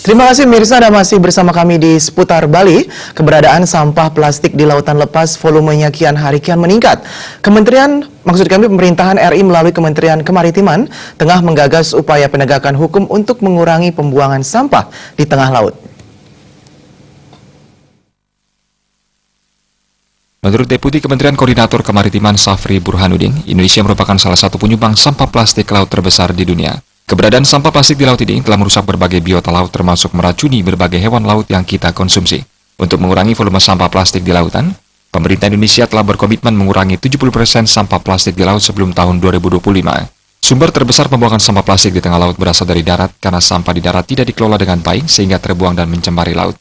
Terima kasih Mirsa, Anda masih bersama kami di Seputar Bali. Keberadaan sampah plastik di lautan lepas volumenya kian hari kian meningkat. Maksud kami pemerintahan RI melalui Kementerian Kemaritiman tengah menggagas upaya penegakan hukum untuk mengurangi pembuangan sampah di tengah laut. Menurut Deputi Kementerian Koordinator Kemaritiman Safri Burhanuddin, Indonesia merupakan salah satu penyumbang sampah plastik laut terbesar di dunia. Keberadaan sampah plastik di laut ini telah merusak berbagai biota laut termasuk meracuni berbagai hewan laut yang kita konsumsi. Untuk mengurangi volume sampah plastik di lautan, pemerintah Indonesia telah berkomitmen mengurangi 70% sampah plastik di laut sebelum tahun 2025. Sumber terbesar pembuangan sampah plastik di tengah laut berasal dari darat karena sampah di darat tidak dikelola dengan baik sehingga terbuang dan mencemari laut.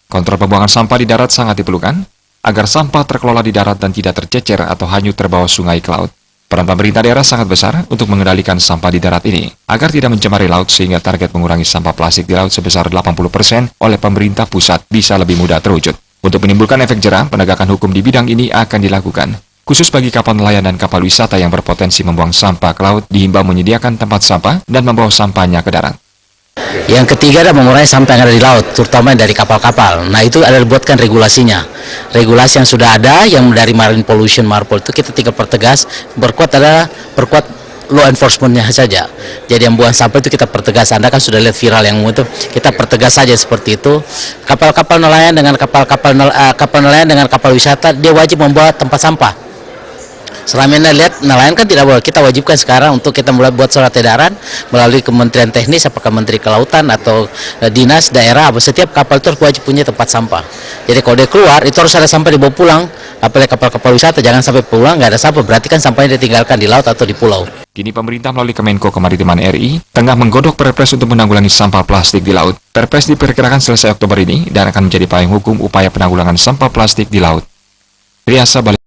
Kontrol pembuangan sampah di darat sangat diperlukan agar sampah terkelola di darat dan tidak tercecer atau hanyut terbawa sungai ke laut. Peran pemerintah daerah sangat besar untuk mengendalikan sampah di darat ini, agar tidak mencemari laut sehingga target mengurangi sampah plastik di laut sebesar 80% oleh pemerintah pusat bisa lebih mudah terwujud. Untuk menimbulkan efek jerah, penegakan hukum di bidang ini akan dilakukan. Khusus bagi kapal nelayan dan kapal wisata yang berpotensi membuang sampah ke laut, dihimbau menyediakan tempat sampah dan membawa sampahnya ke darat. Yang ketiga adalah mengurangi sampah yang ada di laut, terutama dari kapal-kapal. Nah, itu ada dibuatkan regulasinya. Regulasi yang sudah ada, yang dari Marine Pollution Marpol itu kita tinggal pertegas, perkuat law enforcement-nya saja. Jadi yang buang sampah itu kita pertegas. Anda kan sudah lihat viral yang itu, kita pertegas saja seperti itu. Kapal-kapal nelayan dengan kapal nelayan dengan kapal wisata, dia wajib membawa tempat sampah. Selama ini lihat nelayan kan tidak boleh, kita wajibkan sekarang untuk kita mulai buat surat edaran melalui Kementerian Teknis, apakah Menteri Kelautan atau dinas daerah, setiap kapal itu wajib punya tempat sampah. Jadi kalau dia keluar itu harus ada sampah dibawa pulang, apalagi kapal-kapal wisata jangan sampai pulang nggak ada sampah, berarti kan sampahnya ditinggalkan di laut atau di pulau. Kini pemerintah melalui Kemenko Kemaritiman RI tengah menggodok Perpres untuk menanggulangi sampah plastik di laut. Perpres diperkirakan selesai Oktober ini dan akan menjadi payung hukum upaya penanggulangan sampah plastik di laut. Riasa Bali.